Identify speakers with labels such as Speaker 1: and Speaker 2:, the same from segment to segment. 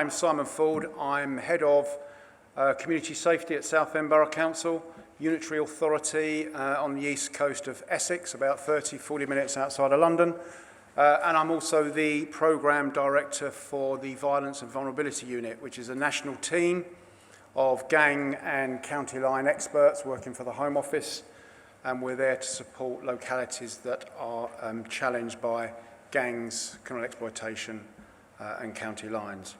Speaker 1: name's Simon Ford. I'm Head of Community Safety at Southend Borough Council, unitary authority on the east coast of Essex, about 30-40 minutes outside of London. And I'm also the Programme Director for the Violence and Vulnerability Unit, which is a national team of gang and county line experts working for the Home Office. And we're there to support localities that are challenged by gangs, criminal exploitation, and county lines.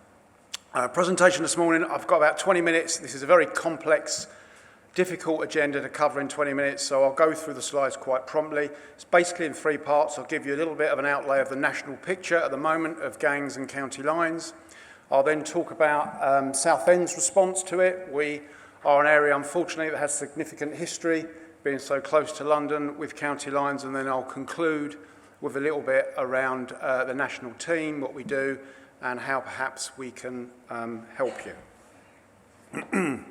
Speaker 1: Presentation this morning, I've got about 20 minutes. This is a very complex, difficult agenda to cover in 20 minutes, so I'll go through the slides quite promptly. It's basically in three parts. I'll give you a little bit of an outlay of the national picture at the moment of gangs and county lines. I'll then talk about Southend's response to it. We are an area, unfortunately, that has significant history, being so close to London with county lines, and then I'll conclude with a little bit around the national team, what we do, and how perhaps we can help you.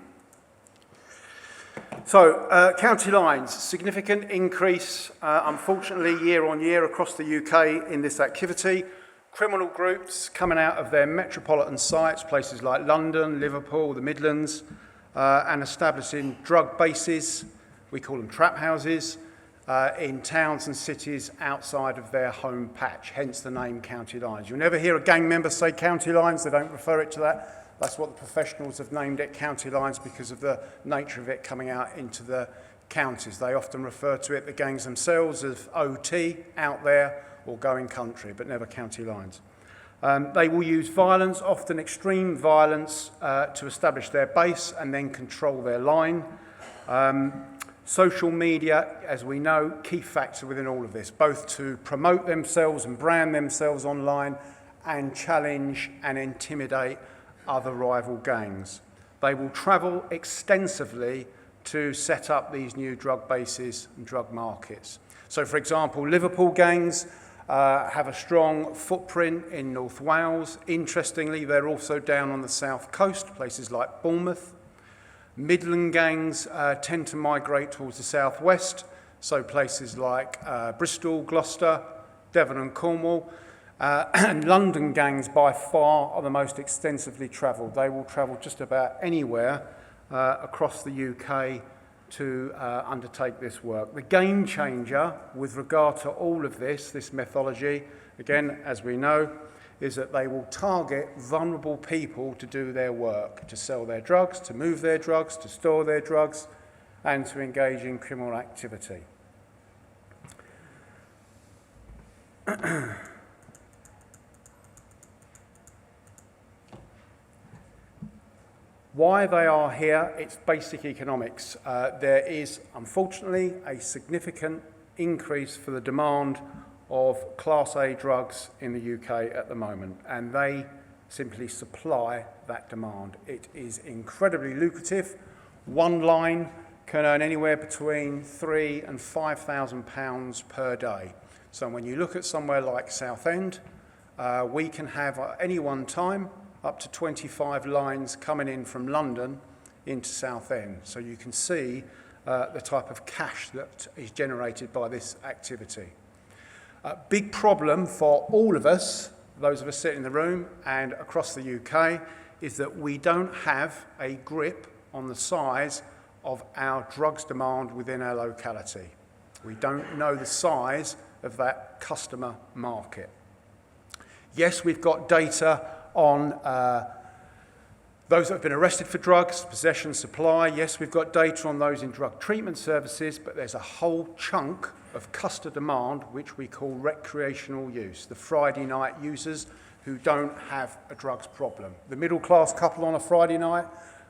Speaker 1: So, county lines, significant increase, unfortunately, year on year across the UK in this activity. Criminal groups coming out of their metropolitan sites, places like London, Liverpool, the Midlands, and establishing drug bases, we call them trap houses, in towns and cities outside of their home patch, hence the name county lines. You'll never hear a gang member say county lines, they don't refer it to that. That's what the professionals have named it, county lines, because of the nature of it coming out into the counties. They often refer to it, the gangs themselves, as OT, out there, or going country, but never county lines. They will use violence, often extreme violence, to establish their base and then control their line. Social media, as we know, key factor within all of this, both to promote themselves and brand themselves online and challenge and intimidate other rival gangs. They will travel extensively to set up these new drug bases and drug markets. So, for example, Liverpool gangs have a strong footprint in North Wales. Interestingly, they're also down on the south coast, places like Bournemouth. Midland gangs tend to migrate towards the southwest, so places like Bristol, Gloucester, Devon and Cornwall. And London gangs by far are the most extensively travelled. They will travel just about anywhere across the UK to undertake this work. The game changer with regard to all of this methodology, again, as we know, is that they will target vulnerable people to do their work, to sell their drugs, to move their drugs, to store their drugs, and to engage in criminal activity. Why they are here, it's basic economics. There is, unfortunately, a significant increase for the demand of Class A drugs in the UK at the moment, and they simply supply that demand. It is incredibly lucrative. One line can earn anywhere between £3,000 and £5,000 per day. So when you look at somewhere like Southend, we can have at any one time up to 25 lines coming in from London into Southend. So you can see the type of cash that is generated by this activity. A big problem for all of us, those of us sitting in the room and across the UK, is that we don't have a grip on the size of our drugs demand within our locality. We don't know the size of that customer market. Yes, we've got data on those that have been arrested for drugs, possession, supply. Yes, we've got data on those in drug treatment services, but there's a whole chunk of customer demand which we call recreational use, the Friday night users who don't have a drugs problem. The middle class couple on a Friday night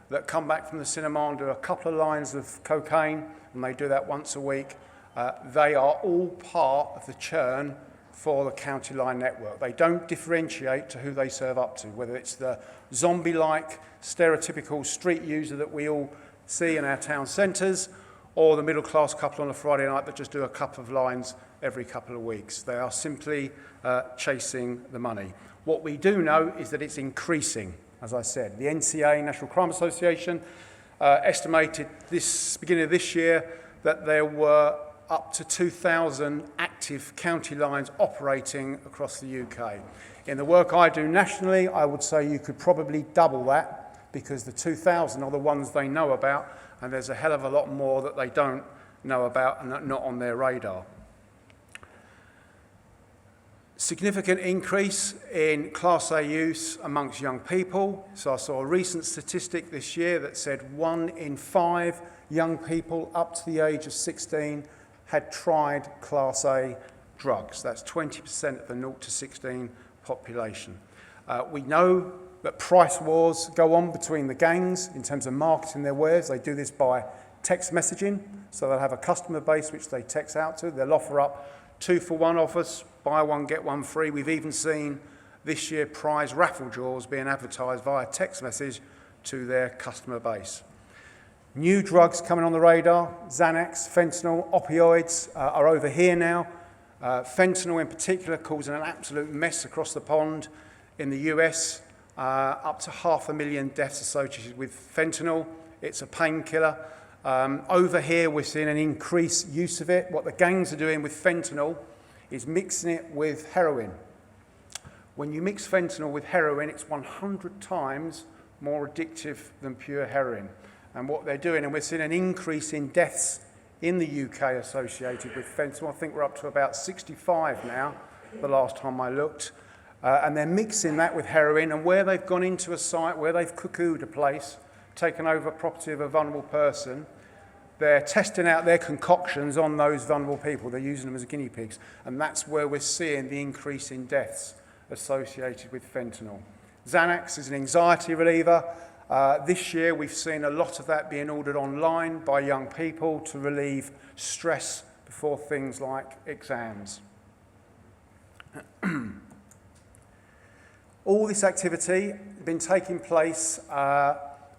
Speaker 1: that come back from the cinema and do a couple of lines of cocaine, and they do that once a week, they are all part of the churn for the county line network. They don't differentiate to who they serve up to, whether it's the zombie-like, stereotypical street user that we all see in our town centres, or the middle-class couple on a Friday night that just do a couple of lines every couple of weeks. They are simply chasing the money. What we do know is that it's increasing, as I said. The NCA, National Crime Association, estimated this beginning of this year that there were up to 2,000 active county lines operating across the UK. In the work I do nationally, I would say you could probably double that, because the 2,000 are the ones they know about, and there's a hell of a lot more that they don't know about and not on their radar. Significant increase in Class A use amongst young people. So I saw a recent statistic this year that said 1 in 5 young people up to the age of 16 had tried Class A drugs. That's 20% of the 0 to 16 population. We know that price wars go on between the gangs in terms of marketing their wares. They do this by text messaging, so they'll have a customer base which they text out to. They'll offer up 2-for-1 offers, buy one, get one free. We've even seen this year prize raffle draws being advertised via text message to their customer base. New drugs coming on the radar: Xanax, fentanyl, opioids are over here now. Fentanyl in particular causing an absolute mess across the pond in the US. Up to 500,000 deaths associated with fentanyl. It's a painkiller. Over here, we're seeing an increased use of it. What the gangs are doing with fentanyl is mixing it with heroin. When you mix fentanyl with heroin, it's 100 times more addictive than pure heroin. And what they're doing, and we're seeing an increase in deaths in the UK associated with fentanyl. I think we're up to about 65 now, the last time I looked. And they're mixing that with heroin, and where they've gone into a site, where they've cuckooed a place, taken over property of a vulnerable person, they're testing out their concoctions on those vulnerable people. They're using them as guinea pigs. And that's where we're seeing the increase in deaths associated with fentanyl. Xanax is an anxiety reliever. This year we've seen a lot of that being ordered online by young people to relieve stress before things like exams. All this activity has been taking place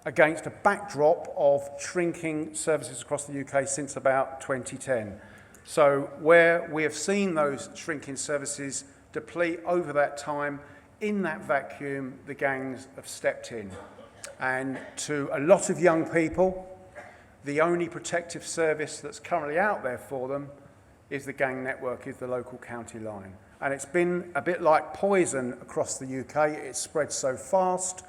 Speaker 1: against a backdrop of shrinking services across the UK since about 2010. So where we have seen those shrinking services deplete over that time, in that vacuum, the gangs have stepped in. And to a lot of young people, the only protective service that's currently out there for them is the gang network, is the local county line. And it's been a bit like poison across the UK. It's spread so fast.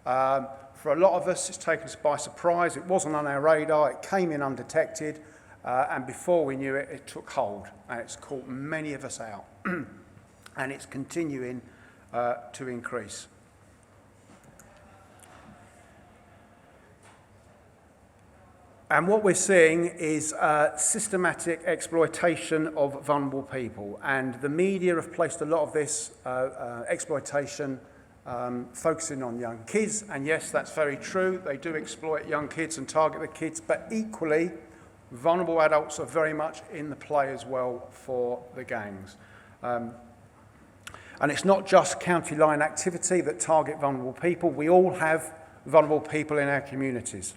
Speaker 1: For a lot of us, it's taken us by surprise. It wasn't on our radar. It came in undetected. And before we knew it, it took hold. And it's caught many of us out. And it's continuing to increase. And what we're seeing is systematic exploitation of vulnerable people. And the media have placed a lot of this exploitation focusing on young kids. And yes, that's very true. They do exploit young kids and target the kids. But equally, vulnerable adults are very much in the play as well for the gangs. And it's not just county line activity that target vulnerable people. We all have vulnerable people in our communities.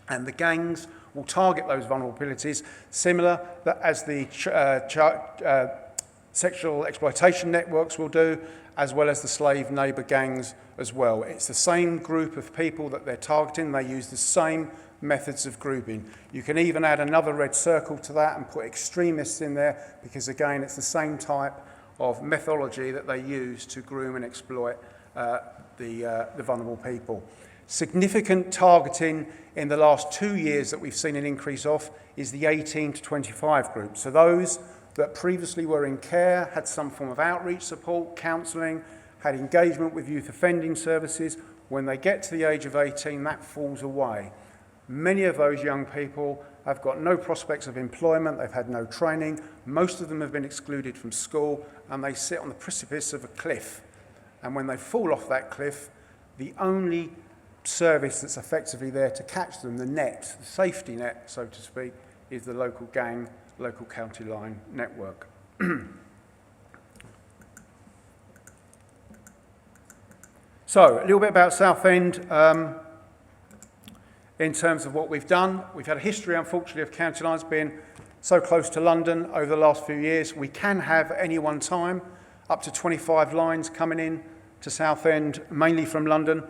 Speaker 1: And the gangs will target those vulnerabilities, similar as the sexual exploitation networks will do, as well as the slave neighbour gangs as well. It's the same group of people that they're targeting. They use the same methods of grouping. You can even add another red circle to that and put extremists in there, because again, it's the same type of methodology that they use to groom and exploit the vulnerable people. Significant targeting in the last 2 years that we've seen an increase of is the 18 to 25 group. So those that previously were in care, had some form of outreach support, counselling, had engagement with youth offending services. When they get to the age of 18, that falls away. Many of those young people have got no prospects of employment, they've had no training, most of them have been excluded from school, and they sit on the precipice of a cliff. And when they fall off that cliff, the only service that's effectively there to catch them, the net, the safety net, so to speak, is the local gang, local county line network. So, a little bit about Southend in terms of what we've done. We've had a history, unfortunately, of county lines being so close to London over the last few years. We can have at any one time up to 25 lines coming in to Southend, mainly from London.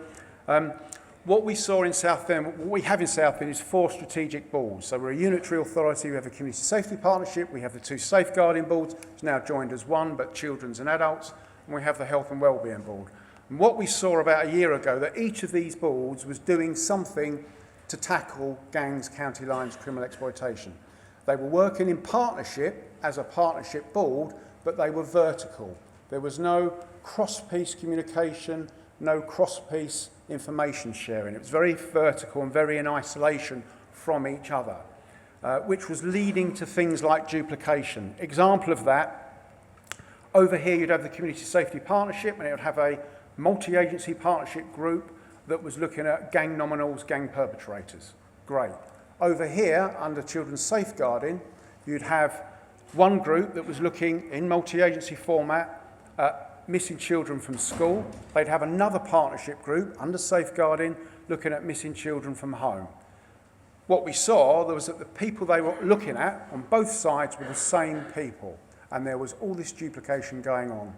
Speaker 1: what we saw in Southend, what we have in Southend is 4 strategic boards. So we're a unitary authority, we have a community safety partnership, we have the 2 safeguarding boards, it's now joined as one, but children's and adults, and we have the health and wellbeing board. And what we saw about a year ago, that each of these boards was doing something to tackle gangs, county lines, criminal exploitation. They were working in partnership as a partnership board, but they were vertical. There was no cross-piece communication, no cross-piece information sharing. It was very vertical and very in isolation from each other, which was leading to things like duplication. Example of that, over here you'd have the Community Safety Partnership, and it would have a multi-agency partnership group that was looking at gang nominals, gang perpetrators. Great. Over here, under Children's Safeguarding, you'd have one group that was looking in multi-agency format at missing children from school. They'd have another partnership group under Safeguarding looking at missing children from home. What we saw was that the people they were looking at on both sides were the same people, and there was all this duplication going on.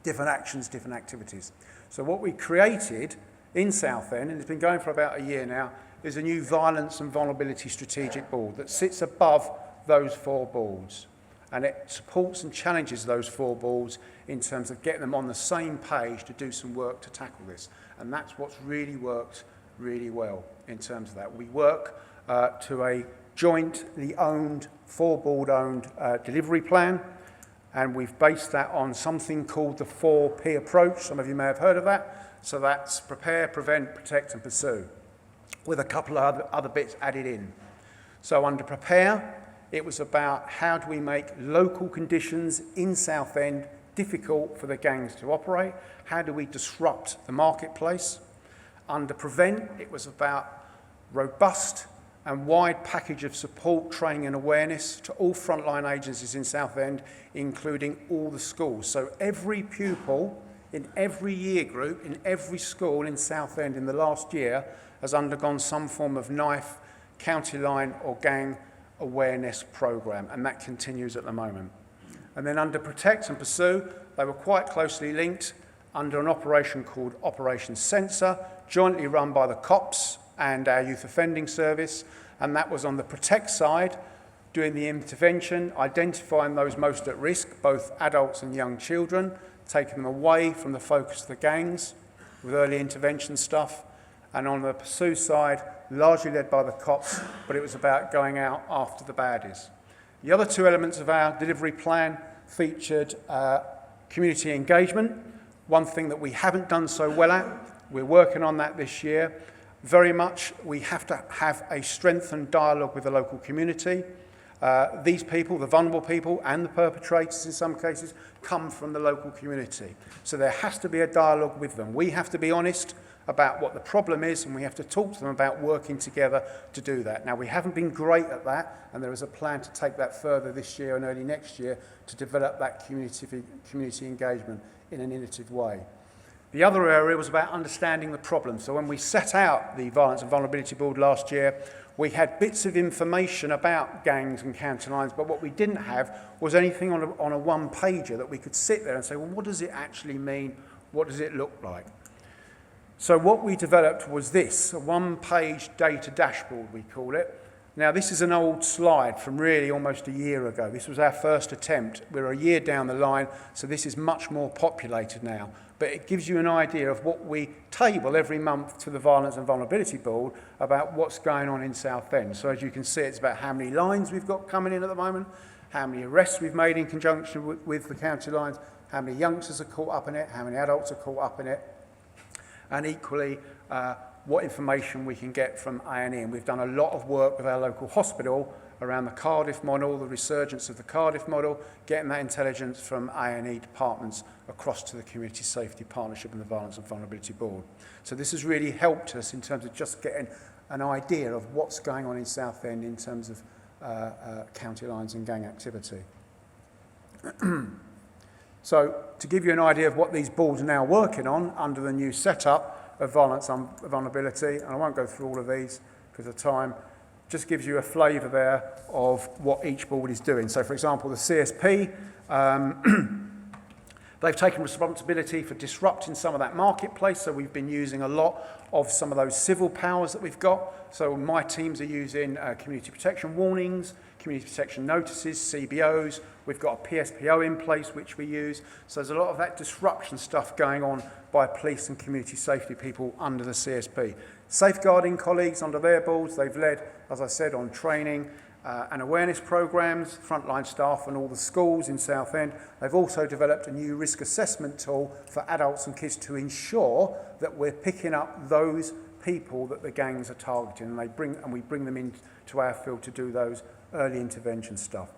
Speaker 1: Different actions, different activities. So what we created in Southend, and it's been going for about a year now, is a new Violence and Vulnerability Strategic Board that sits above those 4 boards. And it supports and challenges those 4 boards in terms of getting them on the same page to do some work to tackle this. And that's what's really worked really well in terms of that. We work to a jointly owned, 4-board-owned delivery plan, and we've based that on something called the 4P approach. Some of you may have heard of that. So that's prepare, prevent, protect and pursue, with a couple of other bits added in. So under prepare, it was about how do we make local conditions in Southend difficult for the gangs to operate? How do we disrupt the marketplace? Under prevent, it was about robust and wide package of support, training and awareness to all frontline agencies in Southend, including all the schools. So every pupil in every year group, in every school in Southend in the last year has undergone some form of knife, county line or gang awareness program, and that continues at the moment. And then under protect and pursue, they were quite closely linked under an operation called Operation Censor, jointly run by the cops and our youth offending service, and that was on the protect side, doing the intervention, identifying those most at risk, both adults and young children, taking them away from the focus of the gangs with early intervention stuff, and on the pursue side, largely led by the cops, but it was about going out after the baddies. The other 2 elements of our delivery plan featured community engagement, one thing that we haven't done so well at. We're working on that this year. Very much, we have to have a strengthened dialogue with the local community. These people, the vulnerable people and the perpetrators in some cases, come from the local community. So there has to be a dialogue with them. We have to be honest about what the problem is, and we have to talk to them about working together to do that. Now, we haven't been great at that, and there is a plan to take that further this year and early next year to develop that community engagement in an innovative way. The other area was about understanding the problem. So when we set out the Violence and Vulnerability Board last year, we had bits of information about gangs and county lines, but what we didn't have was anything on a one-pager that we could sit there and say, well, what does it actually mean? What does it look like? So what we developed was this, a 1-page data dashboard, we call it. Now, this is an old slide from really almost a year ago. This was our first attempt. We're a year down the line, so this is much more populated now. But it gives you an idea of what we table every month to the Violence and Vulnerability Board about what's going on in Southend. So as you can see, it's about how many lines we've got coming in at the moment, how many arrests we've made in conjunction with the county lines, how many youngsters are caught up in it, how many adults are caught up in it, and equally what information we can get from A&E. And we've done a lot of work with our local hospital around the Cardiff model, the resurgence of the Cardiff model, getting that intelligence from A&E departments across to the Community Safety Partnership and the Violence and Vulnerability Board. So this has really helped us in terms of just getting an idea of what's going on in Southend in terms of county lines and gang activity. So to give you an idea of what these boards are now working on under the new setup of Violence and Vulnerability, and I won't go through all of these because of time, just gives you a flavour there of what each board is doing. So for example, the CSP They've taken responsibility for disrupting some of that marketplace, so we've been using a lot of some of those civil powers that we've got. So my teams are using community protection warnings, community protection notices, CBOs. We've got a PSPO in place which we use. So there's a lot of that disruption stuff going on by police and community safety people under the CSP. Safeguarding colleagues under their boards, they've led, as I said, on training and awareness programs, frontline staff and all the schools in Southend. They've also developed a new risk assessment tool for adults and kids to ensure that we're picking up those people that the gangs are targeting, and we bring them into our field to do those early intervention stuff.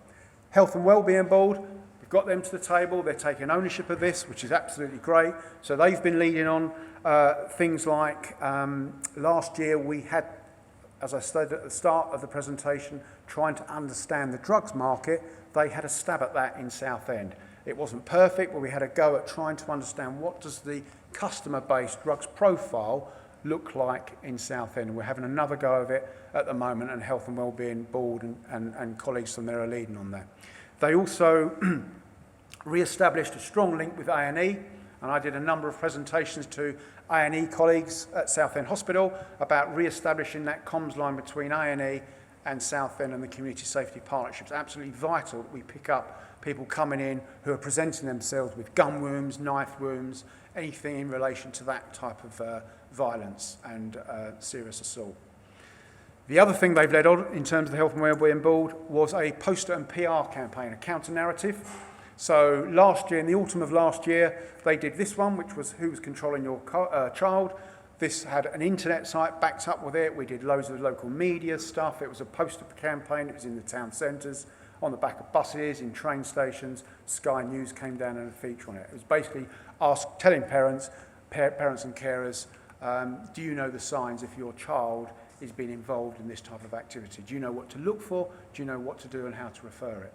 Speaker 1: Health and Wellbeing Board, we've got them to the table. They're taking ownership of this, which is absolutely great. So they've been leading on things like last year we had, as I said at the start of the presentation, trying to understand the drugs market. They had a stab at that in Southend. It wasn't perfect, but we had a go at trying to understand what does the customer-based drugs profile look like in Southend. And we're having another go of it at the moment, and Health and Wellbeing Board and colleagues from there are leading on that. They also re-established a strong link with A&E, and I did a number of presentations to A&E colleagues at Southend Hospital about re-establishing that comms line between A&E and Southend and the community safety partnerships. Absolutely vital that we pick up people coming in who are presenting themselves with gun wounds, knife wounds, anything in relation to that type of violence and serious assault. The other thing they've led on in terms of the Health and Wellbeing Board was a poster and PR campaign, a counter-narrative. So last year, in the autumn of last year, they did this one, which was Who Was Controlling Your Child? This had an internet site backed up with it. We did loads of local media stuff. It was a poster campaign. It was in the town centres, on the back of buses, in train stations. Sky News came down and a feature on it. It was basically telling parents and carers, do you know the signs if your child is being involved in this type of activity? Do you know what to look for? Do you know what to do and how to refer it?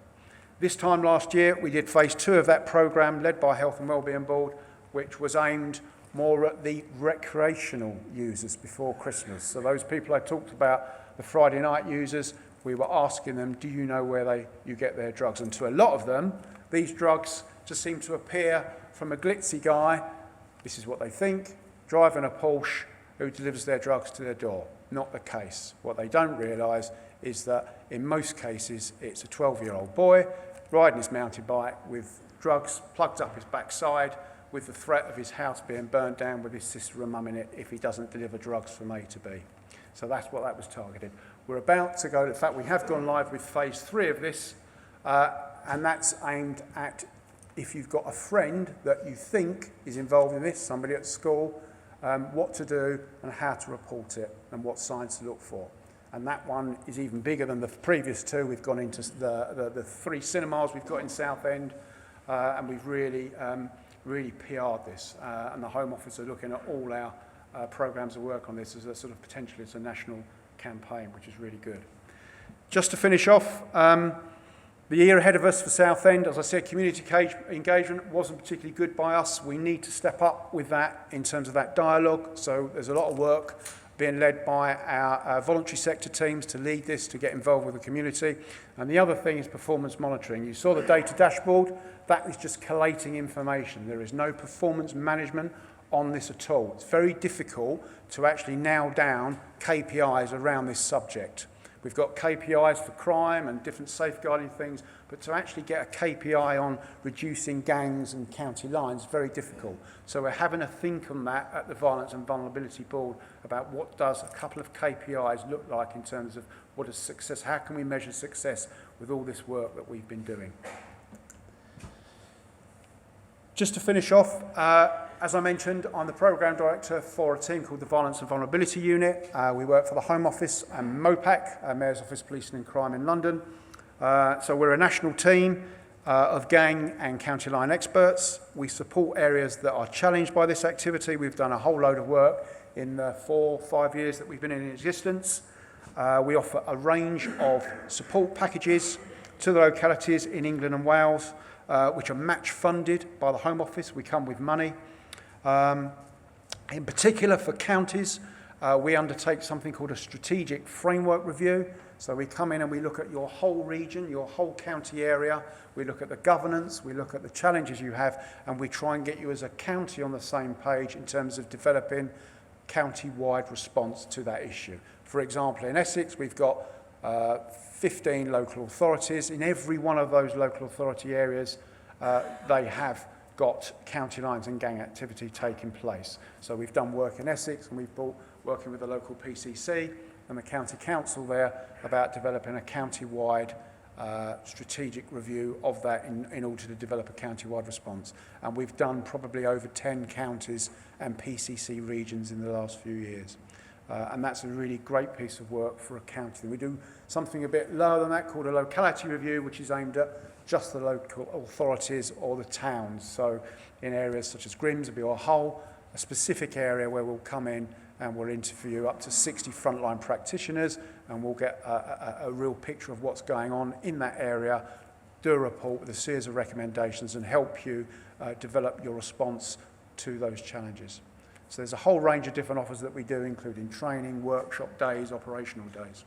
Speaker 1: This time last year, we did phase 2 of that programme, led by Health and Wellbeing Board, which was aimed more at the recreational users before Christmas. So those people I talked about, the Friday night users, we were asking them, do you know where you get their drugs? And to a lot of them, these drugs just seem to appear from a glitzy guy, this is what they think, driving a Porsche, who delivers their drugs to their door. Not the case. What they don't realise is that in most cases, it's a 12-year-old boy riding his mountain bike with drugs plugged up his backside, with the threat of his house being burnt down with his sister and mum in it if he doesn't deliver drugs from A to B. So that's what that was targeted. We're about to go, in fact, we have gone live with phase 3 of this, and that's aimed at if you've got a friend that you think is involved in this, somebody at school, what to do and how to report it and what signs to look for. And that one is even bigger than the previous 2. We've gone into the 3 cinemas we've got in Southend, and we've really PR'd this. And the Home Office are looking at all our programmes of work on this as a sort of potentially as a national campaign, which is really good. Just to finish off, the year ahead of us for Southend, as I said, community engagement wasn't particularly good by us. We need to step up with that in terms of that dialogue. So there's a lot of work being led by our voluntary sector teams to lead this, to get involved with the community. And the other thing is performance monitoring. You saw the data dashboard. That is just collating information. There is no performance management on this at all. It's very difficult to actually nail down KPIs around this subject. We've got KPIs for crime and different safeguarding things, but to actually get a KPI on reducing gangs and county lines is very difficult. So we're having a think on that at the Violence and Vulnerability Board about what does a couple of KPIs look like in terms of what is success, how can we measure success with all this work that we've been doing. Just to finish off, as I mentioned, I'm the Programme Director for a team called the Violence and Vulnerability Unit. We work for the Home Office and MOPAC, Mayor's Office Policing and Crime in London. So we're a national team of gang and county line experts. We support areas that are challenged by this activity. We've done a whole load of work in the 4 or 5 years that we've been in existence. We offer a range of support packages to the localities in England and Wales, which are match funded by the Home Office. We come with money. In particular for counties, we undertake something called a strategic framework review. So we come in and we look at your whole region, your whole county area, we look at the governance, we look at the challenges you have, and we try and get you as a county on the same page in terms of developing county-wide response to that issue. For example, in Essex, we've got 15 local authorities. In every one of those local authority areas, they have got county lines and gang activity taking place. So we've done work in Essex, and we've been working with the local PCC and the county council there about developing a county-wide strategic review of that in order to develop a county-wide response. And we've done probably over 10 counties and PCC regions in the last few years. And that's a really great piece of work for a county. We do something a bit lower than that called a locality review, which is aimed at just the local authorities or the towns. So in areas such as Grimsby or Hull, a specific area where we'll come in and we'll interview up to 60 frontline practitioners, and we'll get a real picture of what's going on in that area, do a report with a series of recommendations and help you develop your response to those challenges. So there's a whole range of different offers that we do, including training, workshop days, operational days.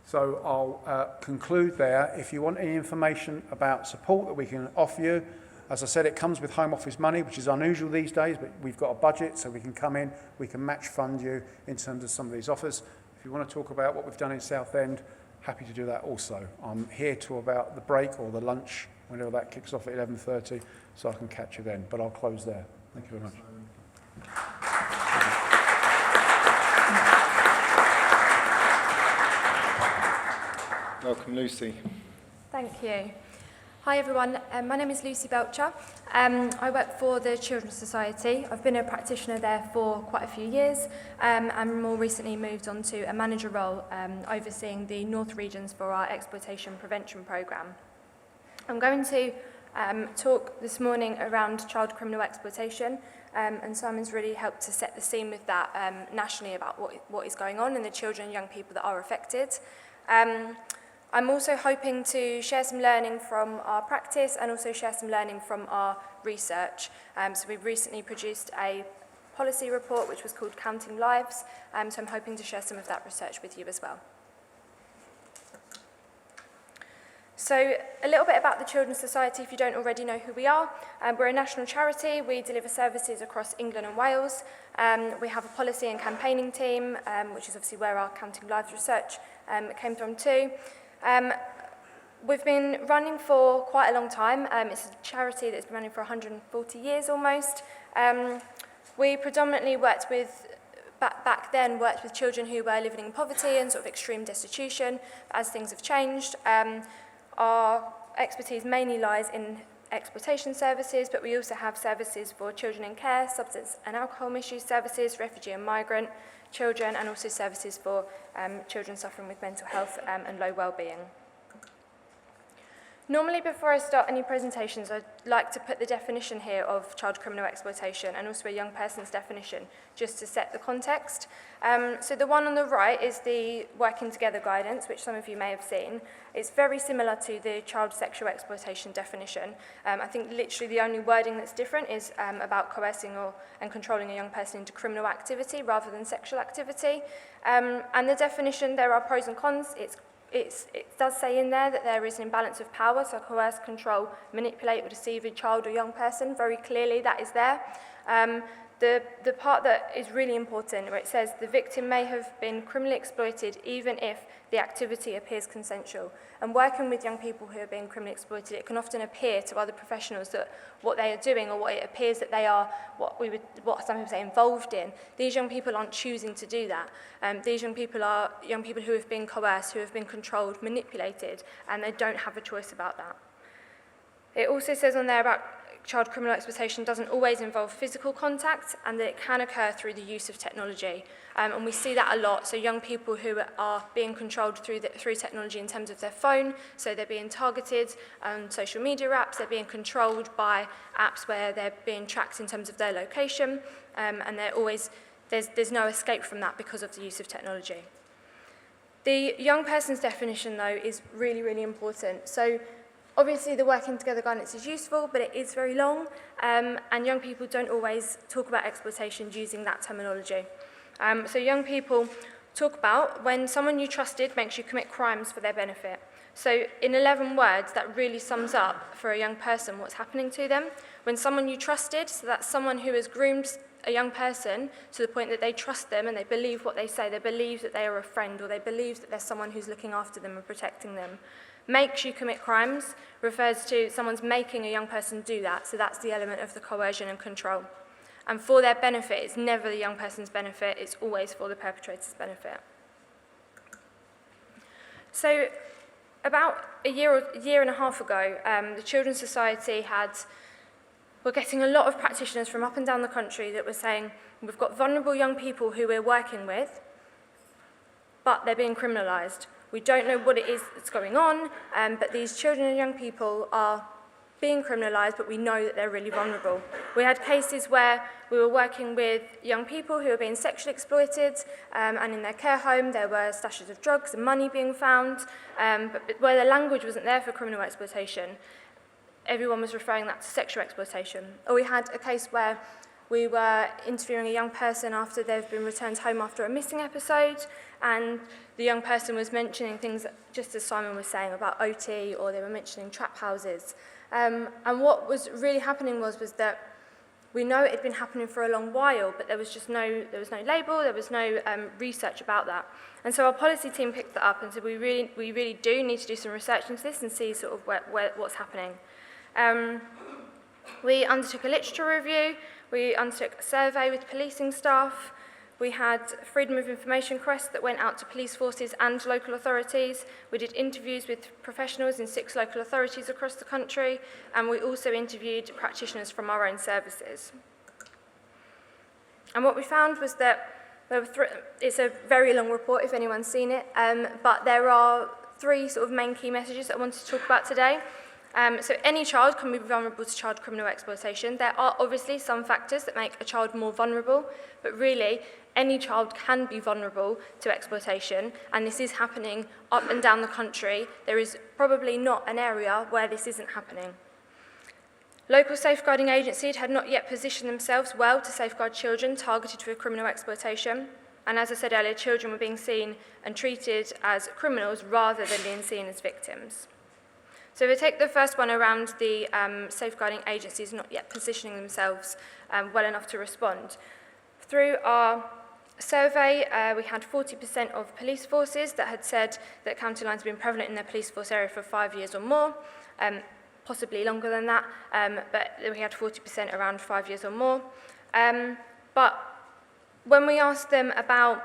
Speaker 1: So I'll conclude there. If you want any information about support that we can offer you, as I said, it comes with Home Office money, which is unusual these days, but we've got a budget, so we can come in, we can match fund you in terms of some of these offers. If you want to talk about what we've done in Southend, happy to do that also. I'm here till about the break or the lunch, whenever that kicks off at 11:30, so I can catch you then. But I'll close there. Thank you very much.
Speaker 2: Welcome, Lucy.
Speaker 3: Thank you. Hi everyone, my name is Lucy Belcher. I work for the Children's Society. I've been a practitioner there for quite a few years and more recently moved on to a manager role overseeing the North regions for our exploitation prevention programme. I'm going to talk this morning around child criminal exploitation and Simon's really helped to set the scene with that nationally about what is going on and the children and young people that are affected. I'm also hoping to share some learning from our practice and also share some learning from our research. So we've recently produced a policy report which was called Counting Lives, so I'm hoping to share some of that research with you as well. So a little bit about the Children's Society if you don't already know who we are. We're a national charity. We deliver services across England and Wales. We have a policy and campaigning team, which is obviously where our Counting Lives research came from too. We've been running for quite a long time. It's a charity that's been running for 140 years almost. We predominantly worked with, back then, worked with children who were living in poverty and sort of extreme destitution. As things have changed, our expertise mainly lies in exploitation services, but we also have services for children in care, substance and alcohol misuse services, refugee and migrant children, and also services for children suffering with mental health and low well-being. Normally, before I start any presentations, I'd like to put the definition here of child criminal exploitation and also a young person's definition, just to set the context. So the one on the right is the Working Together guidance, which some of you may have seen. It's very similar to the child sexual exploitation definition. I think literally the only wording that's different is about coercing and controlling a young person into criminal activity rather than sexual activity. And the definition, there are pros and cons. It does say in there that there is an imbalance of power, so coerce, control, manipulate or deceive a child or young person. Very clearly that is there. The part that is really important, where it says the victim may have been criminally exploited even if the activity appears consensual. And working with young people who are being criminally exploited, it can often appear to other professionals that what they are doing or what it appears that they are, what some people say, involved in. These young people aren't choosing to do that. These young people are young people who have been coerced, who have been controlled, manipulated, and they don't have a choice about that. It also says on there about child criminal exploitation doesn't always involve physical contact and that it can occur through the use of technology. And we see that a lot. So young people who are being controlled through technology in terms of their phone, so they're being targeted on social media apps, they're being controlled by apps where they're being tracked in terms of their location, and there's no escape from that because of the use of technology. The young person's definition, though, is really, really important. So obviously, the Working Together guidance is useful, but it is very long, and young people don't always talk about exploitation using that terminology. So young people talk about when someone you trusted makes you commit crimes for their benefit. So in 11 words, that really sums up for a young person what's happening to them. When someone you trusted, so that's someone who has groomed a young person to the point that they trust them and they believe what they say, they believe that they are a friend, or they believe that there's someone who's looking after them and protecting them. Makes you commit crimes refers to someone's making a young person do that, so that's the element of the coercion and control. And for their benefit, it's never the young person's benefit, it's always for the perpetrator's benefit. So about a year and a half ago, the Children's Society were getting a lot of practitioners from up and down the country that were saying, we've got vulnerable young people who we're working with, but they're being criminalised. We don't know what it is that's going on, but these children and young people are being criminalised, but we know that they're really vulnerable. We had cases where we were working with young people who were being sexually exploited, and in their care home there were stashes of drugs and money being found, but where the language wasn't there for criminal exploitation, everyone was referring that to sexual exploitation. Or we had a case where we were interviewing a young person after they've been returned home after a missing episode, and the young person was mentioning things, just as Simon was saying, about OT, or they were mentioning trap houses. And what was really happening was that we know it had been happening for a long while, but there was no label, there was no research about that. And so our policy team picked that up and said, we really do need to do some research into this and see sort of what's happening. We undertook a literature review, we undertook a survey with policing staff, we had freedom of information requests that went out to police forces and local authorities. We did interviews with professionals in 6 local authorities across the country, and we also interviewed practitioners from our own services. And what we found was that it's a very long report if anyone's seen it, but there are 3 sort of main key messages that I wanted to talk about today. So any child can be vulnerable to child criminal exploitation. There are obviously some factors that make a child more vulnerable, but really any child can be vulnerable to exploitation, and this is happening up and down the country. There is probably not an area where this isn't happening. Local safeguarding agencies had not yet positioned themselves well to safeguard children targeted for criminal exploitation, and as I said earlier, children were being seen and treated as criminals rather than being seen as victims. So if we take the first one around the safeguarding agencies not yet positioning themselves well enough to respond. Through our survey, we had 40% of police forces that had said that county lines have been prevalent in their police force area for 5 years or more, possibly longer than that, but we had 40% around 5 years or more. But when we asked them about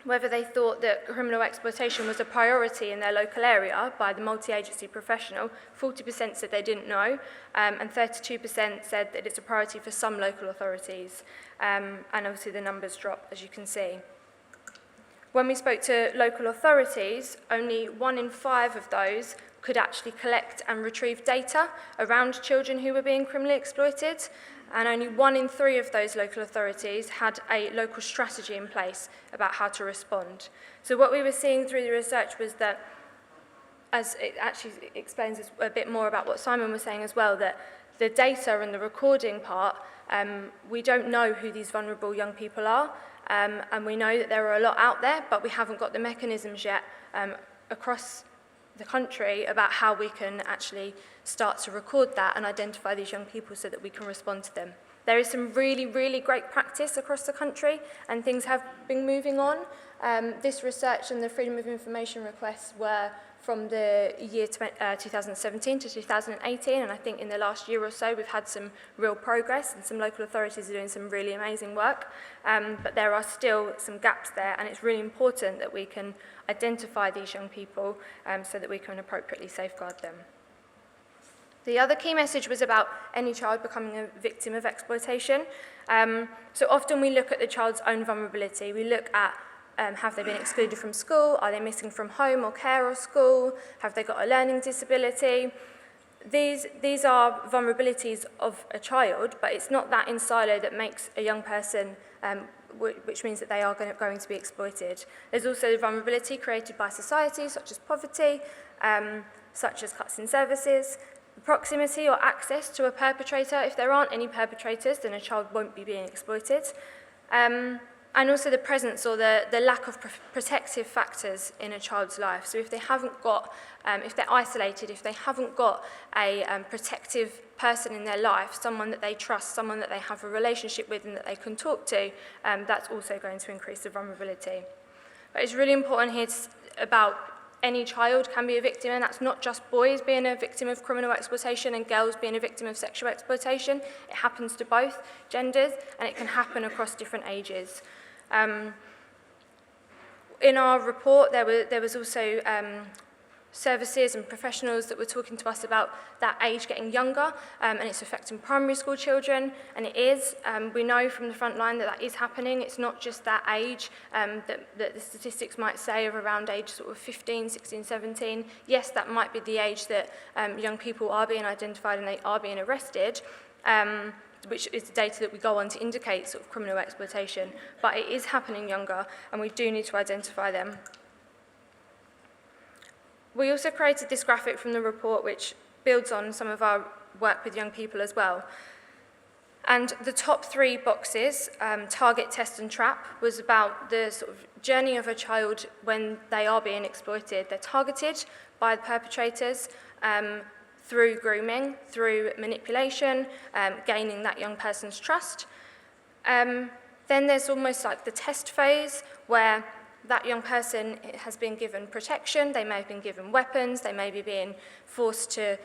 Speaker 3: whether they thought that criminal exploitation was a priority in their local area by the multi-agency professional, 40% said they didn't know, and 32% said that it's a priority for some local authorities. And obviously the numbers drop, as you can see. When we spoke to local authorities, only 1 in 5 of those could actually collect and retrieve data around children who were being criminally exploited, and only 1 in 3 of those local authorities had a local strategy in place about how to respond. So what we were seeing through the research was that, as it actually explains a bit more about what Simon was saying as well, that the data and the recording part, we don't know who these vulnerable young people are, and we know that there are a lot out there, but we haven't got the mechanisms yet across the country about how we can actually start to record that and identify these young people so that we can respond to them. There is some really, really great practice across the country, and things have been moving on. This research and the freedom of information requests were from the year 2017 to 2018, and I think in the last year or so we've had some real progress, and some local authorities are doing some really amazing work, but there are still some gaps there, and it's really important that we can identify these young people so that we can appropriately safeguard them. The other key message was about any child becoming a victim of exploitation. So often we look at the child's own vulnerability. We look at have they been excluded from school? Are they missing from home or care or school? Have they got a learning disability? These are vulnerabilities of a child, but it's not that in silo that makes a young person, which means that they are going to be exploited. There's also vulnerability created by society, such as poverty, such as cuts in services, proximity or access to a perpetrator. If there aren't any perpetrators, then a child won't be being exploited. And also the presence or the lack of protective factors in a child's life. So if they haven't got, if they're isolated, if they haven't got a protective person in their life, someone that they trust, someone that they have a relationship with and that they can talk to, that's also going to increase the vulnerability. But it's really important here about any child can be a victim, and that's not just boys being a victim of criminal exploitation and girls being a victim of sexual exploitation. It happens to both genders, and it can happen across different ages. In our report, there was also services and professionals that were talking to us about that age getting younger, and it's affecting primary school children, and it is. We know from the front line that that is happening. It's not just that age that the statistics might say of around age sort of 15, 16, 17. Yes, that might be the age that young people are being identified and they are being arrested, which is the data that we go on to indicate sort of criminal exploitation, but it is happening younger, and we do need to identify them. We also created this graphic from the report which builds on some of our work with young people as well. And the top three boxes, target, test and trap, was about the sort of journey of a child when they are being exploited. They're targeted by the perpetrators through grooming, through manipulation, gaining that young person's trust. Then there's almost like the test phase where that young person has been given protection, they may have been given weapons, they may be being forced to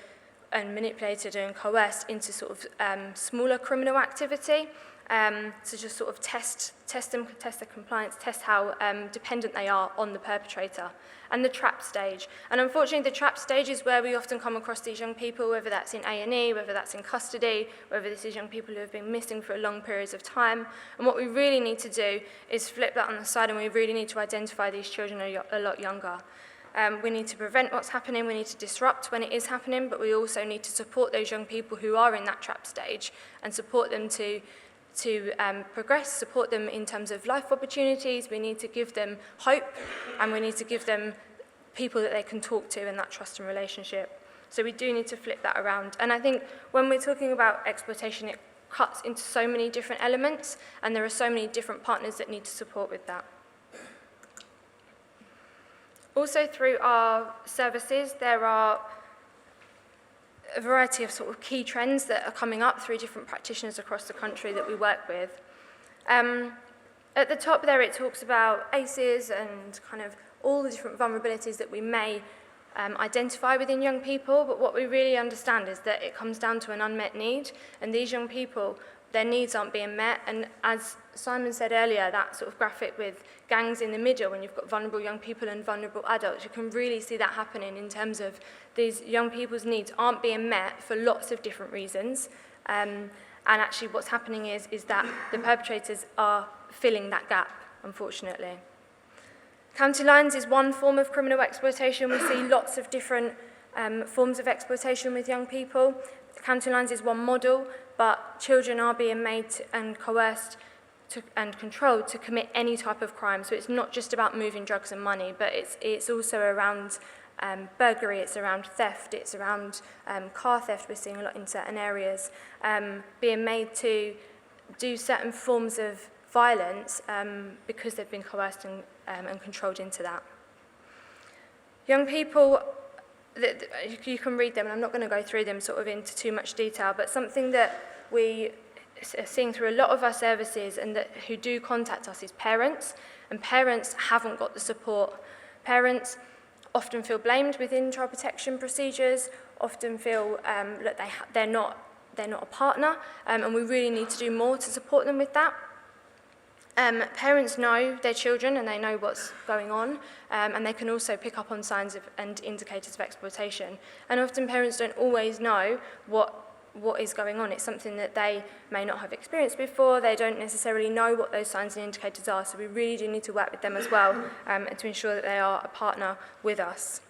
Speaker 3: and manipulated and coerced into sort of smaller criminal activity. To just sort of test them, test their compliance, test how dependent they are on the perpetrator. And the trap stage. And unfortunately, the trap stage is where we often come across these young people, whether that's in A&E, whether that's in custody, whether this is young people who have been missing for long periods of time. And what we really need to do is flip that on the side, and we really need to identify these children a lot younger. We need to prevent what's happening, we need to disrupt when it is happening, but we also need to support those young people who are in that trap stage and support them to progress, support them in terms of life opportunities. We need to give them hope, and we need to give them people that they can talk to in that trust and relationship. So we do need to flip that around. And I think when we're talking about exploitation, it cuts into so many different elements, and there are so many different partners that need to support with that. Also, through our services, there are a variety of sort of key trends that are coming up through different practitioners across the country that we work with. At the top there, it talks about ACEs and kind of all the different vulnerabilities that we may identify within young people, but what we really understand is that it comes down to an unmet need, and these young people, their needs aren't being met. And as Simon said earlier, that sort of graphic with gangs in the middle, when you've got vulnerable young people and vulnerable adults, you can really see that happening in terms of these young people's needs aren't being met for lots of different reasons. And actually what's happening is that the perpetrators are filling that gap, unfortunately. County lines is one form of criminal exploitation. We see lots of different forms of exploitation with young people. County lines is one model, but children are being made and coerced and controlled to commit any type of crime. So it's not just about moving drugs and money, but it's also around burglary, it's around theft, it's around car theft, we're seeing a lot in certain areas, being made to do certain forms of violence because they've been coerced and controlled into that. Young people, you can read them, and I'm not going to go through them sort of into too much detail, but something that we are seeing through a lot of our services and that who do contact us is parents, and parents haven't got the support. Parents often feel blamed within child protection procedures, often feel that they're not a partner, and we really need to do more to support them with that. Parents know their children and they know what's going on, and they can also pick up on signs and indicators of exploitation. And often parents don't always know what is going on. It's something that they may not have experienced before. They don't necessarily know what those signs and indicators are, so we really do need to work with them as well and to ensure that they are a partner with us.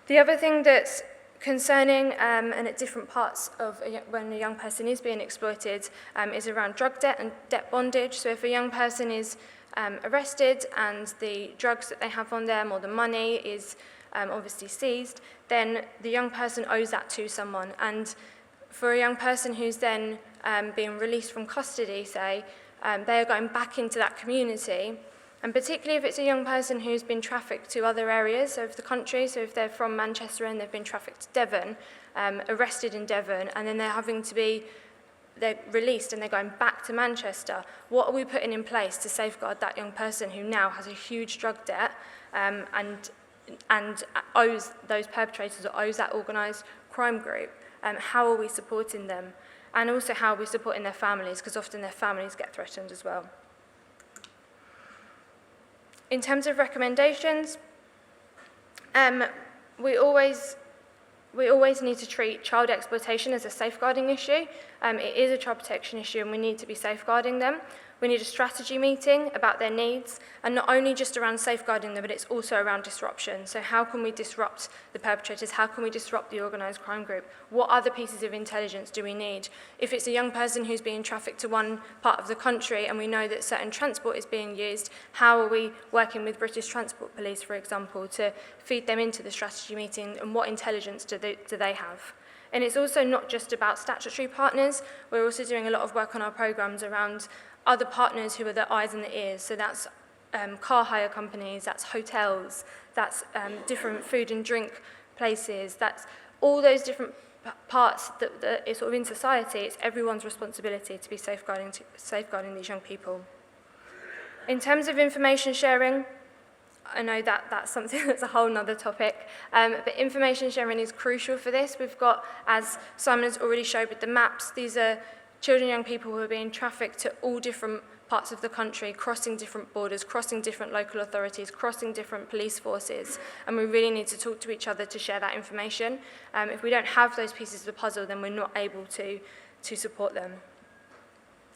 Speaker 3: The other thing that's concerning and at different parts of when a young person is being exploited is around drug debt and debt bondage. So if a young person is arrested and the drugs that they have on them or the money is obviously seized, then the young person owes that to someone. And for a young person who's then being released from custody, say, they are going back into that community. And particularly if it's a young person who's been trafficked to other areas of the country, so if they're from Manchester and they've been trafficked to Devon, arrested in Devon, and then they're released and they're going back to Manchester, what are we putting in place to safeguard that young person who now has a huge drug debt and owes those perpetrators or owes that organised crime group? How are we supporting them? And also how are we supporting their families, because often their families get threatened as well. In terms of recommendations, we always need to treat child exploitation as a safeguarding issue. It is a child protection issue and we need to be safeguarding them. We need a strategy meeting about their needs, and not only just around safeguarding them, but it's also around disruption. So how can we disrupt the perpetrators? How can we disrupt the organised crime group? What other pieces of intelligence do we need? If it's a young person who's being trafficked to one part of the country and we know that certain transport is being used, how are we working with British Transport Police, for example, to feed them into the strategy meeting, and what intelligence do they have? And it's also not just about statutory partners. We're also doing a lot of work on our programmes around other partners who are the eyes and the ears. So that's car hire companies, that's hotels, that's different food and drink places, that's all those different parts that is sort of in society. It's everyone's responsibility to be safeguarding these young people. In terms of information sharing, I know that's something that's a whole nother topic, but information sharing is crucial for this. We've got, as Simon has already showed with the maps, these are children and young people who are being trafficked to all different parts of the country, crossing different borders, crossing different local authorities, crossing different police forces, and we really need to talk to each other to share that information. If we don't have those pieces of the puzzle, then we're not able to support them.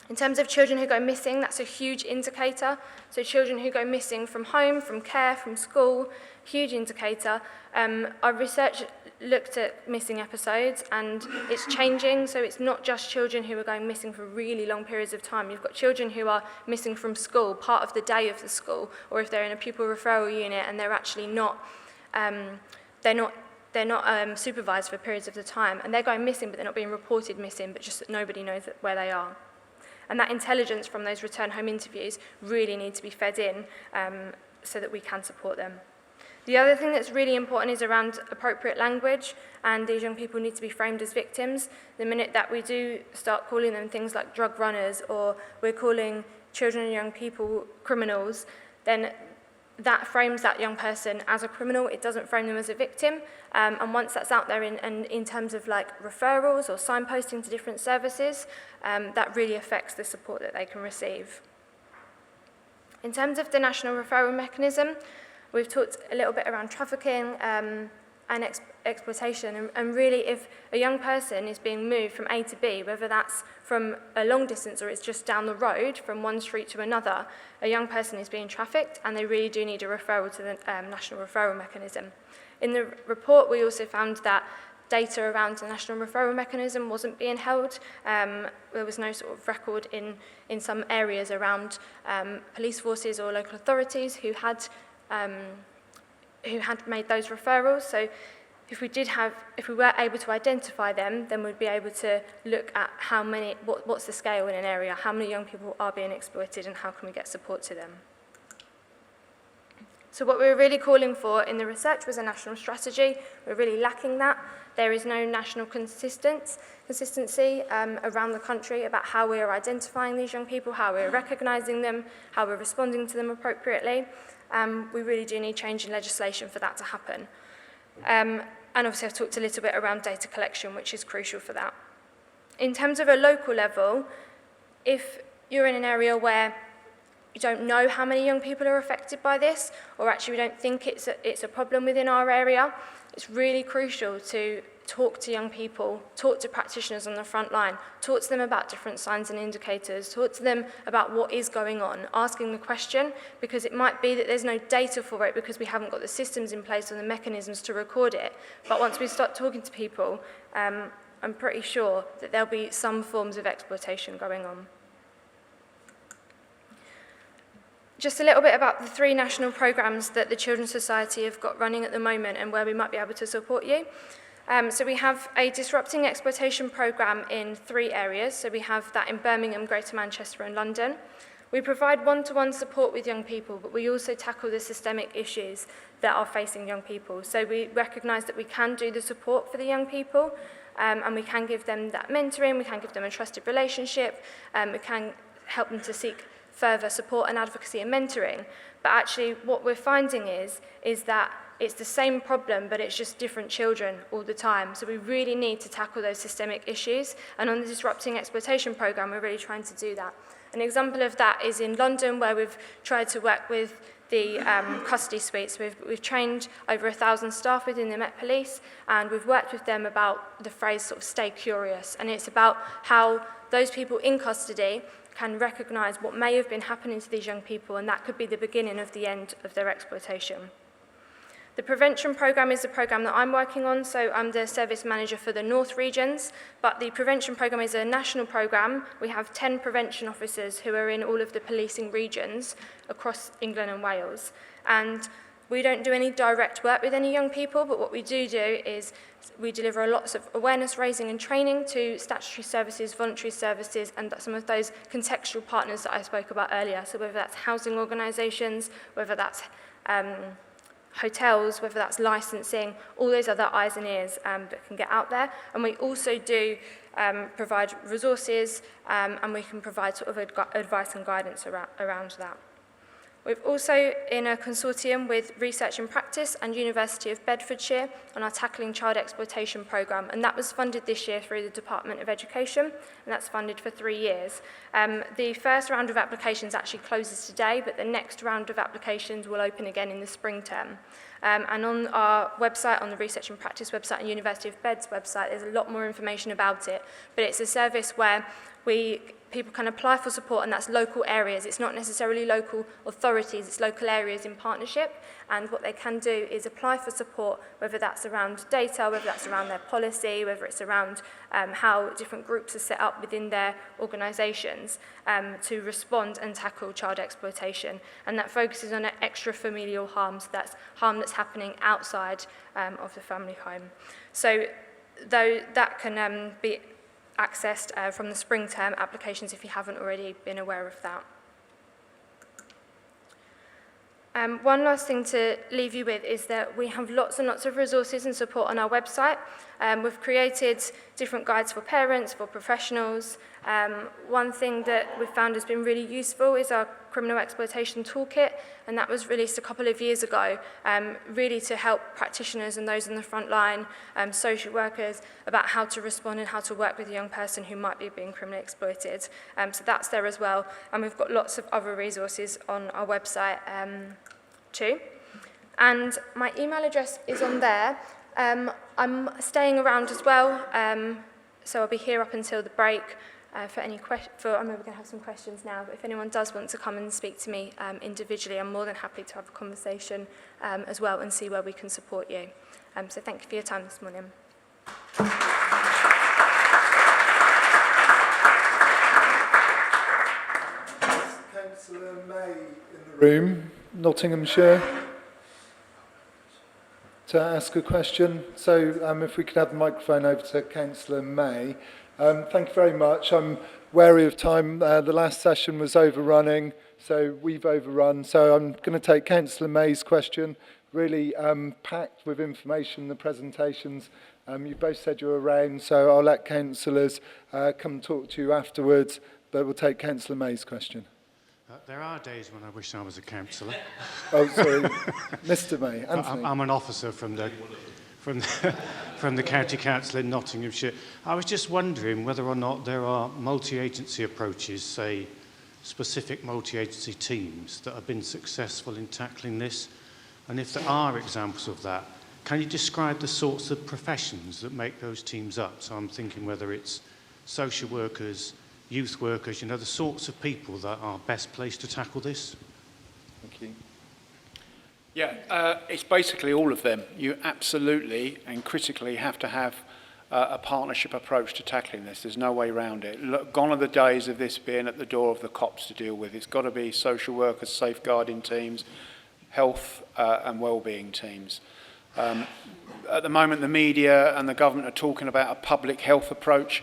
Speaker 3: In terms of children who go missing, that's a huge indicator. So children who go missing from home, from care, from school, huge indicator. Our research looked at missing episodes and it's changing. So it's not just children who are going missing for really long periods of time. You've got children who are missing from school, part of the day of the school, or if they're in a pupil referral unit and they're actually not, they're not supervised for periods of the time, and they're going missing, but they're not being reported missing, but just that nobody knows where they are. And that intelligence from those return home interviews really need to be fed in so that we can support them. The other thing that's really important is around appropriate language, and these young people need to be framed as victims. The minute that we do start calling them things like drug runners, or we're calling children and young people criminals, then that frames that young person as a criminal. It doesn't frame them as a victim. And once that's out there in terms of like referrals or signposting to different services, that really affects the support that they can receive. In terms of the national referral mechanism, we've talked a little bit around trafficking and exploitation, and really if a young person is being moved from A to B, whether that's from a long distance or it's just down the road from one street to another, a young person is being trafficked and they really do need a referral to the national referral mechanism. In the report, we also found that data around the national referral mechanism wasn't being held. There was no sort of record in some areas around police forces or local authorities who had made those referrals. So if we were able to identify them, then we'd be able to look at what's the scale in an area, how many young people are being exploited, and how can we get support to them. So what we were really calling for in the research was a national strategy. We're really lacking that. There is no national consistency around the country about how we are identifying these young people, how we're recognising them, how we're responding to them appropriately. We really do need change in legislation for that to happen. And obviously I've talked a little bit around data collection, which is crucial for that. In terms of a local level, if you're in an area where you don't know how many young people are affected by this, or actually we don't think it's a problem within our area, it's really crucial to talk to young people, talk to practitioners on the front line, talk to them about different signs and indicators, talk to them about what is going on, asking the question, because it might be that there's no data for it because we haven't got the systems in place or the mechanisms to record it. But once we start talking to people, I'm pretty sure that there'll be some forms of exploitation going on. Just a little bit about the 3 national programmes that the Children's Society have got running at the moment and where we might be able to support you. So we have a disrupting exploitation programme in 3 areas. So we have that in Birmingham, Greater Manchester and London. We provide one-to-one support with young people, but we also tackle the systemic issues that are facing young people. So we recognise that we can do the support for the young people, and we can give them that mentoring, we can give them a trusted relationship, we can help them to seek further support and advocacy and mentoring. But actually what we're finding is that it's the same problem, but it's just different children all the time. So we really need to tackle those systemic issues. And on the Disrupting Exploitation programme, we're really trying to do that. An example of that is in London, where we've tried to work with the custody suites. We've trained over 1,000 staff within the Met Police, and we've worked with them about the phrase sort of stay curious. And it's about how those people in custody can recognise what may have been happening to these young people, and that could be the beginning of the end of their exploitation. The prevention programme is the programme that I'm working on, so I'm the service manager for the North regions, but the prevention programme is a national programme. We have 10 prevention officers who are in all of the policing regions across England and Wales. And we don't do any direct work with any young people, but what we do is we deliver lots of awareness raising and training to statutory services, voluntary services, and some of those contextual partners that I spoke about earlier. So whether that's housing organisations, whether that's hotels, whether that's licensing, all those other eyes and ears that can get out there. And we also do provide resources, and we can provide sort of advice and guidance around that. We've also in a consortium with Research and Practice and University of Bedfordshire on our Tackling Child Exploitation programme, and that was funded this year through the Department of Education, and that's funded for 3 years. The first round of applications actually closes today, but the next round of applications will open again in the spring term. And on our website, on the Research and Practice website and University of Bed's website, there's a lot more information about it, but it's a service where people can apply for support, and that's local areas. It's not necessarily local authorities, it's local areas in partnership. And what they can do is apply for support, whether that's around data, whether that's around their policy, whether it's around how different groups are set up within their organisations to respond and tackle child exploitation. And that focuses on extra-familial harm, so that's harm that's happening outside of the family home. So though that can be accessed from the spring term applications if you haven't already been aware of that. One last thing to leave you with is that we have lots and lots of resources and support on our website. We've created different guides for parents, for professionals. One thing that we've found has been really useful is our criminal exploitation toolkit, and that was released a couple of years ago, really to help practitioners and those in the front line, social workers, about how to respond and how to work with a young person who might be being criminally exploited. So that's there as well, and we've got lots of other resources on our website too. And my email address is on there. I'm staying around as well, so I'll be here up until the break. For any questions, I know we're going to have some questions now, but if anyone does want to come and speak to me individually, I'm more than happy to have a conversation as well and see where we can support you. So thank you for your time this morning.
Speaker 2: Councillor May in the room, Nottinghamshire, to ask a question. So if we could have the microphone over to Councillor May. Thank you very much. I'm wary of time. The last session was overrunning, so we've overrun. So I'm going to take Councillor May's question, really packed with information, the presentations. You both said you were around, so I'll let councillors come talk to you afterwards, but we'll take Councillor May's question.
Speaker 4: There are days when I wish I was a councillor.
Speaker 2: Oh, sorry. Mr. May, Anthony.
Speaker 4: I'm an officer from the County Council in Nottinghamshire. I was just wondering whether or not there are multi-agency approaches, say specific multi-agency teams that have been successful in tackling this, and if there are examples of that, can you describe the sorts of professions that make those teams up? So I'm thinking whether it's social workers, youth workers, the sorts of people that are best placed to tackle this.
Speaker 2: Thank you.
Speaker 1: Yeah, it's basically all of them. You absolutely and critically have to have a partnership approach to tackling this. There's no way around it. Look, gone are the days of this being at the door of the cops to deal with. It's got to be social workers, safeguarding teams, health and well-being teams. At the moment, the media and the government are talking about a public health approach.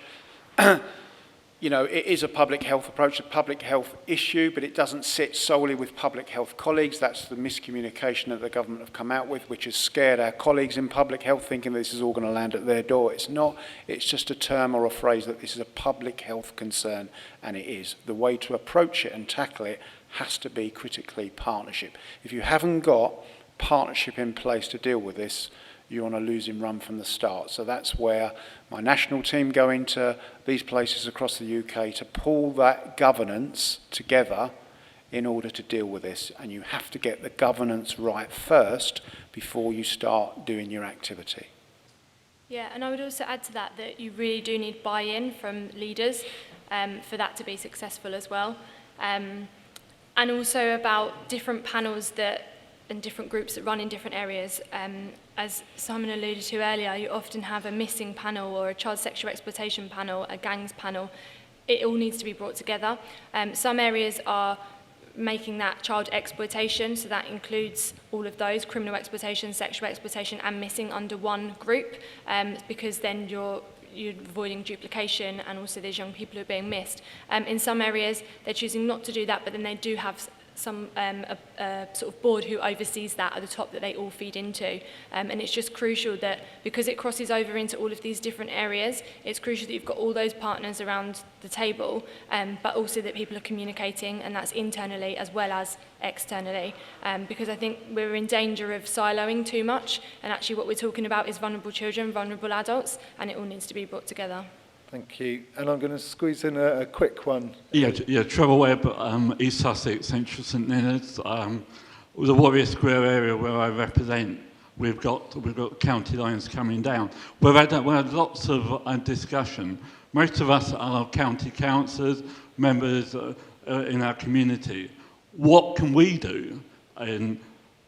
Speaker 1: You know, it is a public health approach, a public health issue, but it doesn't sit solely with public health colleagues. That's the miscommunication that the government have come out with, which has scared our colleagues in public health, thinking this is all going to land at their door. It's not. It's just a term or a phrase that this is a public health concern, and it is. The way to approach it and tackle it has to be critically partnership. If you haven't got partnership in place to deal with this, you're on a losing run from the start. So that's where my national team go into these places across the UK to pull that governance together in order to deal with this. And you have to get the governance right first before you start doing your activity.
Speaker 3: Yeah, and I would also add to that that you really do need buy-in from leaders for that to be successful as well. And also about different panels and different groups that run in different areas. As Simon alluded to earlier, you often have a missing panel or a child sexual exploitation panel, a gangs panel. It all needs to be brought together. Some areas are making that child exploitation, so that includes all of those, criminal exploitation, sexual exploitation, and missing under one group, because then you're avoiding duplication, and also there's young people who are being missed. In some areas, they're choosing not to do that, but then they do have some a sort of board who oversees that at the top that they all feed into. And it's just crucial that, because it crosses over into all of these different areas, it's crucial that you've got all those partners around the table, but also that people are communicating, and that's internally as well as externally. Because I think we're in danger of siloing too much, and actually what we're talking about is vulnerable children, vulnerable adults, and it all needs to be brought together.
Speaker 2: Thank you. And I'm going to squeeze in a quick one.
Speaker 5: Yeah, Trevor Webb, East Sussex, Central St Leonard's. The Warrior Square area where I represent, we've got county lines coming down. We've had lots of discussion. Most of us are county councillors, members in our community. What can we do?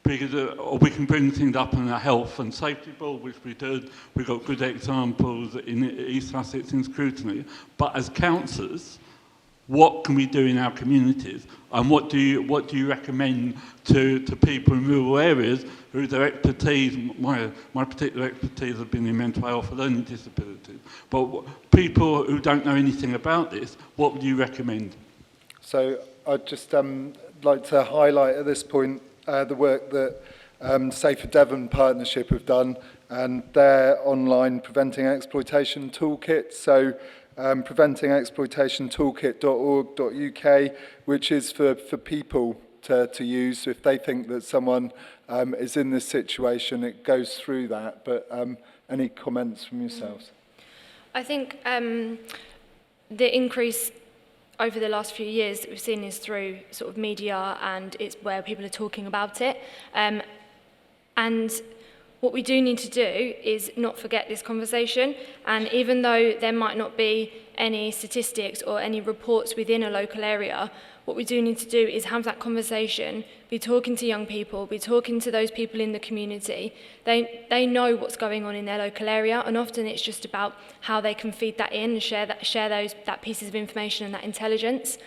Speaker 5: Because we can bring things up in our health and safety board, which we did. We've got good examples in East Sussex in scrutiny. But as councillors, what can we do in our communities? And what do you recommend to people in rural areas who their expertise, my particular expertise has been in mental health and learning disabilities. But people who don't know anything about this, what would you recommend?
Speaker 2: So I'd just like to highlight at this point the work that Safer Devon Partnership have done, and their online Preventing Exploitation Toolkit. So preventingexploitationtoolkit.org.uk, which is for people to use. If they think that someone is in this situation, it goes through that. But any comments from yourselves?
Speaker 3: I think the increase over the last few years that we've seen is through sort of media, and it's where people are talking about it. And what we do need to do is not forget this conversation. And even though there might not be any statistics or any reports within a local area, what we do need to do is have that conversation, be talking to young people, be talking to those people in the community. They know what's going on in their local area, and often it's just about how they can feed that in and share that pieces of information and that intelligence.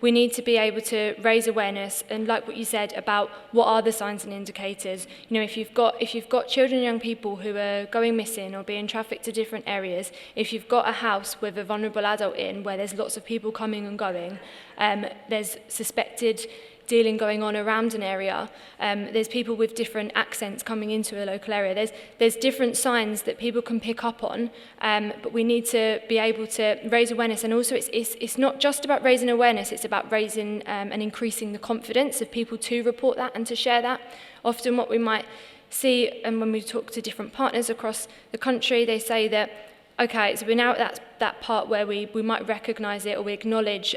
Speaker 3: We need to be able to raise awareness, and like what you said about what are the signs and indicators. You know, if you've got children and young people who are going missing or being trafficked to different areas, if you've got a house with a vulnerable adult in where there's lots of people coming and going, there's suspected dealing going on around an area, there's people with different accents coming into a local area, there's different signs that people can pick up on, but we need to be able to raise awareness. And also it's not just about raising awareness, it's about raising and increasing the confidence of people to report that and to share that. Often what we might see, and when we talk to different partners across the country, they say that, okay, so we're now at that part where we might recognise it or we acknowledge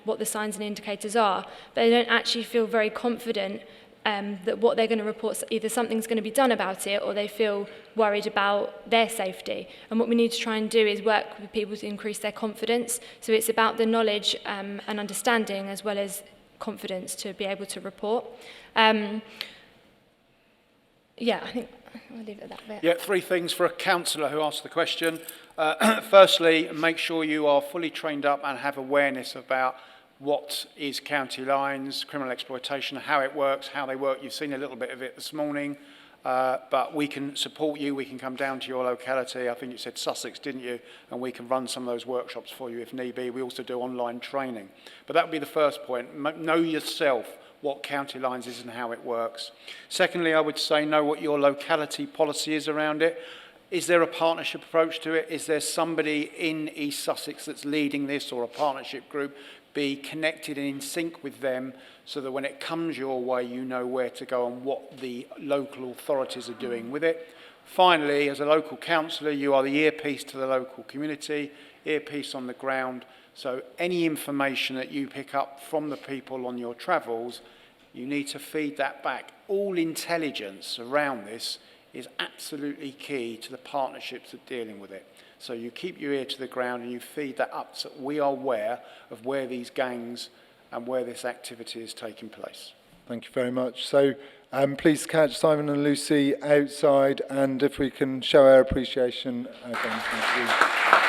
Speaker 3: what the signs and indicators are, but they don't actually feel very confident that what they're going to report, either something's going to be done about it or they feel worried about their safety. And what we need to try and do is work with people to increase their confidence. So it's about the knowledge and understanding as well as confidence to be able to report. Yeah, I think I'll leave it at that bit.
Speaker 1: Yeah, 3 things for a councillor who asked the question. Firstly, make sure you are fully trained up and have awareness about what is county lines, criminal exploitation, how it works, how they work. You've seen a little bit of it this morning. but we can support you. We can come down to your locality. I think you said Sussex, didn't you? And we can run some of those workshops for you if need be. We also do online training. But that would be the first point. Know yourself what County Lines is and how it works. Secondly, I would say know what your locality policy is around it. Is there a partnership approach to it? Is there somebody in East Sussex that's leading this, or a partnership group? Be connected and in sync with them so that when it comes your way, you know where to go and what the local authorities are doing with it. Finally, as a local councillor, you are the earpiece to the local community, earpiece on the ground. So any information that you pick up from the people on your travels, you need to feed that back. All intelligence around this is absolutely key to the partnerships that are dealing with it. So you keep your ear to the ground and you feed that up so we are aware of where these gangs and where this activity is taking place.
Speaker 2: Thank you very much. So please catch Simon and Lucy outside, and if we can show our appreciation again, thank you.